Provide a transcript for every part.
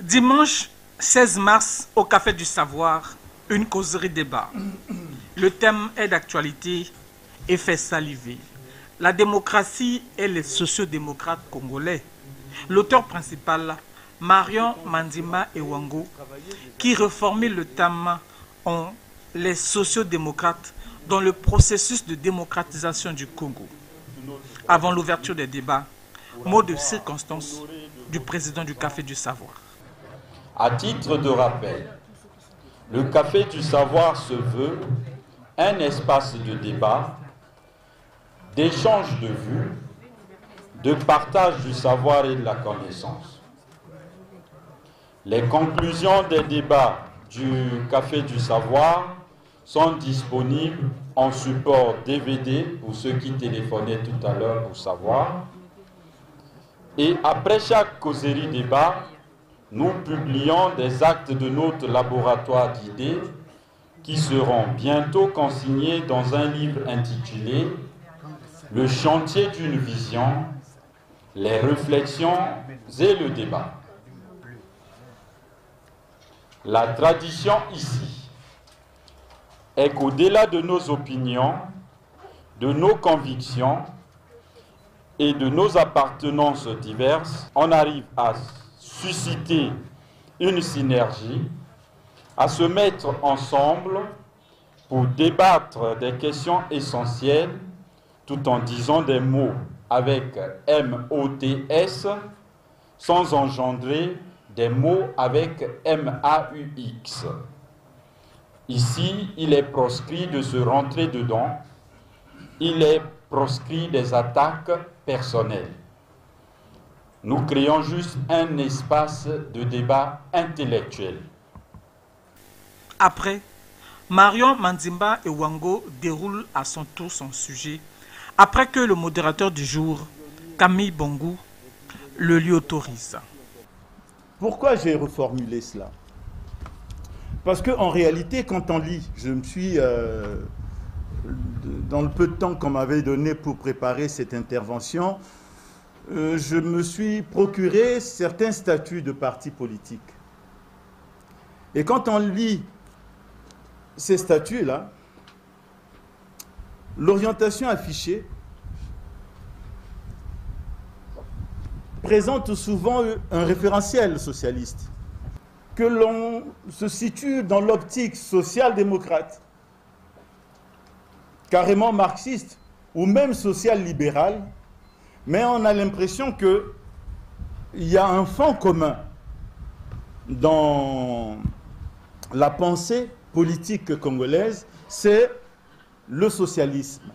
Dimanche 16 mars, au Café du Savoir, une causerie débat. Le thème est d'actualité et fait saliver. La démocratie et les sociodémocrates congolais. L'auteur principal, Marion Mandima Ewango, qui reformule le thème en les sociodémocrates dans le processus de démocratisation du Congo. Avant l'ouverture des débats, mot de circonstance du président du Café du Savoir. À titre de rappel, le Café du Savoir se veut un espace de débat, d'échange de vues, de partage du savoir et de la connaissance. Les conclusions des débats du Café du Savoir sont disponibles en support DVD pour ceux qui téléphonaient tout à l'heure pour savoir. Et après chaque causerie débat, nous publions des actes de notre laboratoire d'idées qui seront bientôt consignés dans un livre intitulé « Le chantier d'une vision, les réflexions et le débat ». La tradition ici est qu'au-delà de nos opinions, de nos convictions et de nos appartenances diverses, on arrive à susciter une synergie, à se mettre ensemble pour débattre des questions essentielles tout en disant des mots avec M-O-T-S sans engendrer des mots avec M-A-U-X. Ici, il est proscrit de se rentrer dedans, il est proscrit des attaques personnelles. Nous créons juste un espace de débat intellectuel. Après, Marion Mandima Ewango déroule à son tour son sujet, après que le modérateur du jour, Camille Bongou, le lui autorise. Pourquoi j'ai reformulé cela? Parce qu'en réalité, quand on lit, je me suis, dans le peu de temps qu'on m'avait donné pour préparer cette intervention, je me suis procuré certains statuts de partis politiques. Et quand on lit ces statuts-là, l'orientation affichée présente souvent un référentiel socialiste, que l'on se situe dans l'optique social-démocrate, carrément marxiste ou même social-libéral, mais on a l'impression qu'il y a un fond commun dans la pensée politique congolaise, c'est le socialisme.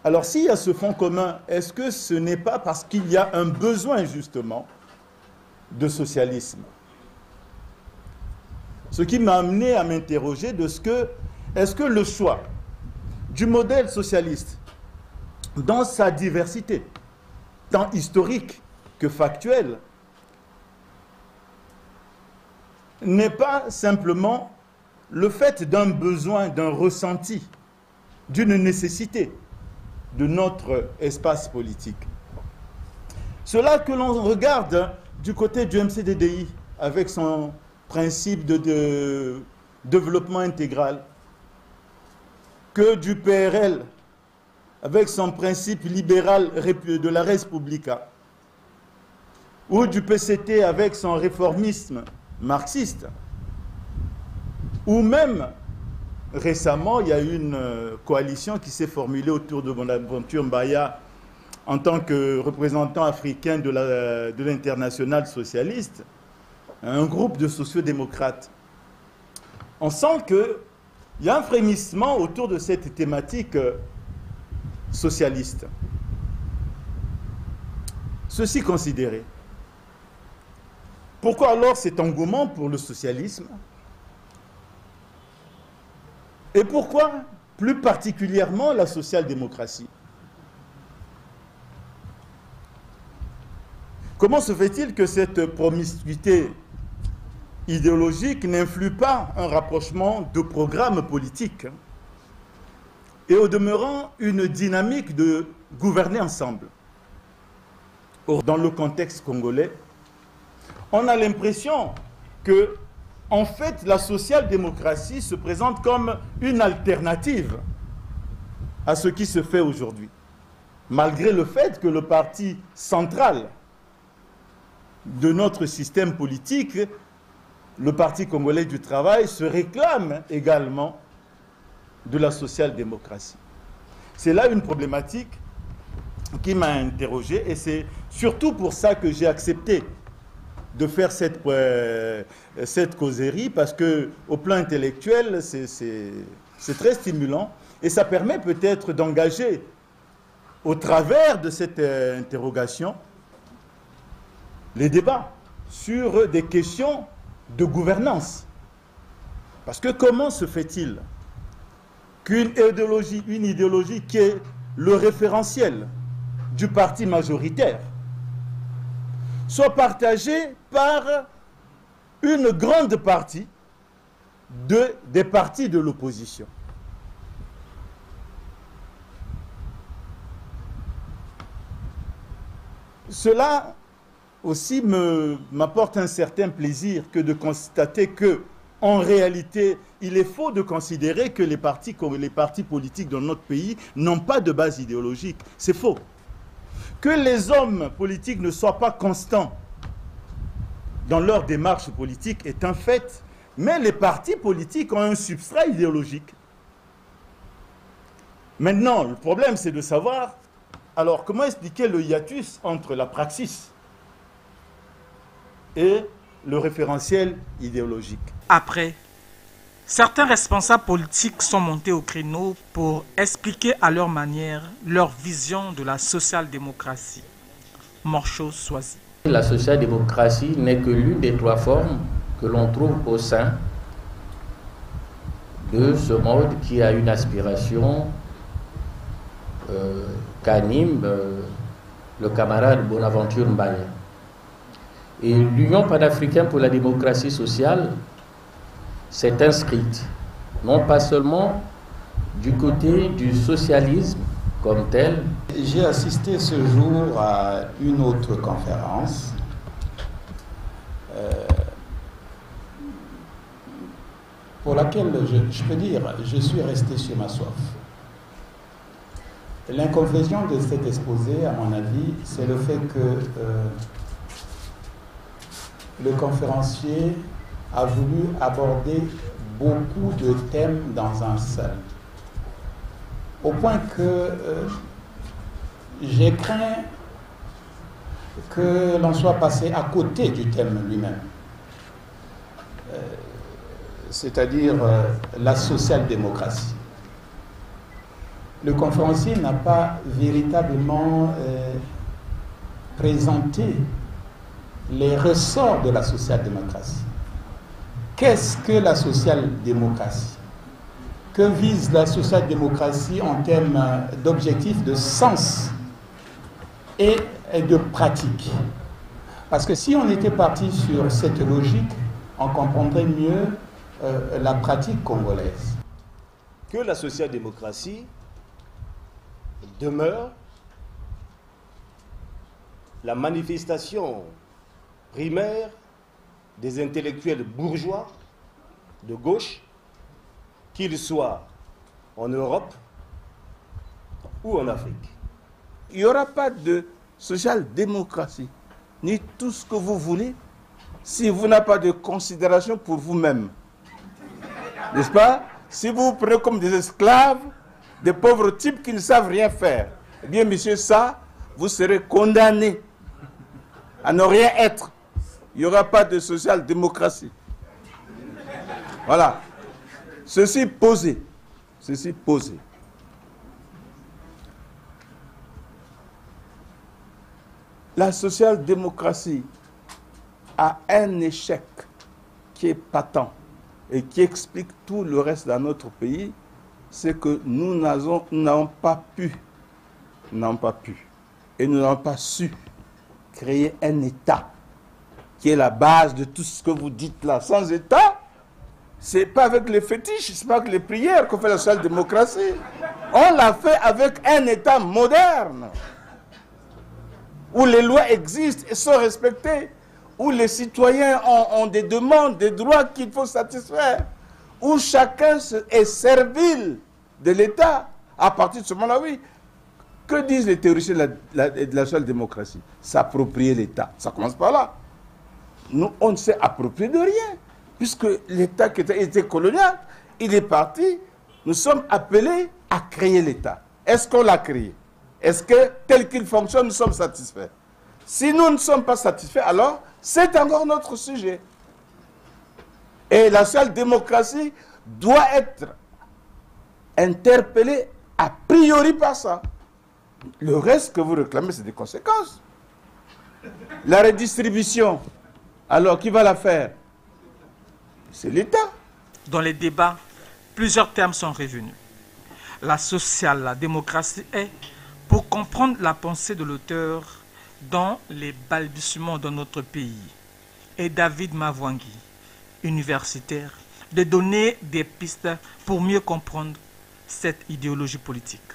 Alors s'il y a ce fond commun, est-ce que ce n'est pas parce qu'il y a un besoin justement de socialisme? Ce qui m'a amené à m'interroger de ce que, est-ce que le choix du modèle socialiste dans sa diversité, tant historique que factuelle, n'est pas simplement le fait d'un besoin, d'un ressenti, d'une nécessité de notre espace politique. Cela que l'on regarde du côté du MCDDI avec son principe de développement intégral, que du PRL avec son principe libéral de la res publica, ou du PCT avec son réformisme marxiste, ou même récemment, il y a eu une coalition qui s'est formulée autour de Bonaventure Mbaya en tant que représentant africain de l'internationale socialiste, un groupe de sociodémocrates. On sent qu'il y a un frémissement autour de cette thématique socialiste. Ceci considéré, pourquoi alors cet engouement pour le socialisme? Et pourquoi plus particulièrement la social-démocratie? Comment se fait-il que cette promiscuité idéologique n'influe pas un rapprochement de programmes politiques et au demeurant une dynamique de gouverner ensemble? Or, dans le contexte congolais, on a l'impression que, en fait, la social-démocratie se présente comme une alternative à ce qui se fait aujourd'hui, malgré le fait que le parti central de notre système politique, le Parti congolais du travail, se réclame également de la social-démocratie. C'est là une problématique qui m'a interrogé et c'est surtout pour ça que j'ai accepté de faire cette causerie, parce qu'au plan intellectuel, c'est très stimulant et ça permet peut-être d'engager au travers de cette interrogation les débats sur des questions de gouvernance. Parce que comment se fait-il qu'une idéologie qui est le référentiel du parti majoritaire soit partagée par une grande partie des partis de l'opposition? Cela aussi m'apporte un certain plaisir que de constater que, en réalité, il est faux de considérer que les partis politiques dans notre pays n'ont pas de base idéologique. C'est faux. Que les hommes politiques ne soient pas constants dans leur démarche politique est un fait, mais les partis politiques ont un substrat idéologique. Maintenant, le problème, c'est de savoir, alors, comment expliquer le hiatus entre la praxis et le référentiel idéologique? Après, certains responsables politiques sont montés au créneau pour expliquer à leur manière leur vision de la social-démocratie. Morcho Soisy. La social-démocratie n'est que l'une des trois formes que l'on trouve au sein de ce mode qui a une aspiration qu'anime le camarade Bonaventure Mbaya. Et l'Union panafricaine pour la démocratie sociale s'est inscrite, non pas seulement du côté du socialisme comme tel. J'ai assisté ce jour à une autre conférence pour laquelle, je peux dire, je suis resté sur ma soif. L'inconvénient de cet exposé, à mon avis, c'est le fait que le conférencier a voulu aborder beaucoup de thèmes dans un seul. Au point que j'ai craint que l'on soit passé à côté du thème lui-même. C'est-à-dire la social-démocratie. Le conférencier n'a pas véritablement présenté les ressorts de la social-démocratie. Qu'est-ce que la social-démocratie? Que vise la social-démocratie en termes d'objectifs, de sens et de pratique? Parce que si on était parti sur cette logique, on comprendrait mieux la pratique congolaise. Que la social-démocratie demeure la manifestation primaire des intellectuels bourgeois de gauche, qu'ils soient en Europe ou en Afrique. Il n'y aura pas de social-démocratie, ni tout ce que vous voulez, si vous n'avez pas de considération pour vous-même. N'est-ce pas? Si vous vous prenez comme des esclaves, des pauvres types qui ne savent rien faire, eh bien, monsieur, ça, vous serez condamné à ne rien être. Il n'y aura pas de social-démocratie. Voilà. Ceci posé. Ceci posé. La social-démocratie a un échec qui est patent et qui explique tout le reste dans notre pays, c'est que nous n'avons pas pu, et nous n'avons pas su créer un État qui est la base de tout ce que vous dites là. Sans État, c'est pas avec les fétiches, c'est pas avec les prières qu'on fait la social-démocratie. On l'a fait avec un État moderne, où les lois existent et sont respectées, où les citoyens ont des demandes, des droits qu'il faut satisfaire, où chacun est servile de l'État, à partir de ce moment-là, oui. Que disent les théoriciens de la social-démocratie? S'approprier l'État. Ça commence par là. Nous, on ne s'est approprié de rien, puisque l'État qui était colonial, il est parti. Nous sommes appelés à créer l'État. Est-ce qu'on l'a créé? Est-ce que, tel qu'il fonctionne, nous sommes satisfaits? Si nous ne sommes pas satisfaits, alors c'est encore notre sujet. Et la social-démocratie doit être interpellée a priori par ça. Le reste que vous réclamez, c'est des conséquences. La redistribution, alors qui va la faire? C'est l'État. Dans les débats, plusieurs termes sont revenus. La social-démocratie est, pour comprendre la pensée de l'auteur dans les balbutiements de notre pays, et David Mavwangi, universitaire, de donner des pistes pour mieux comprendre cette idéologie politique.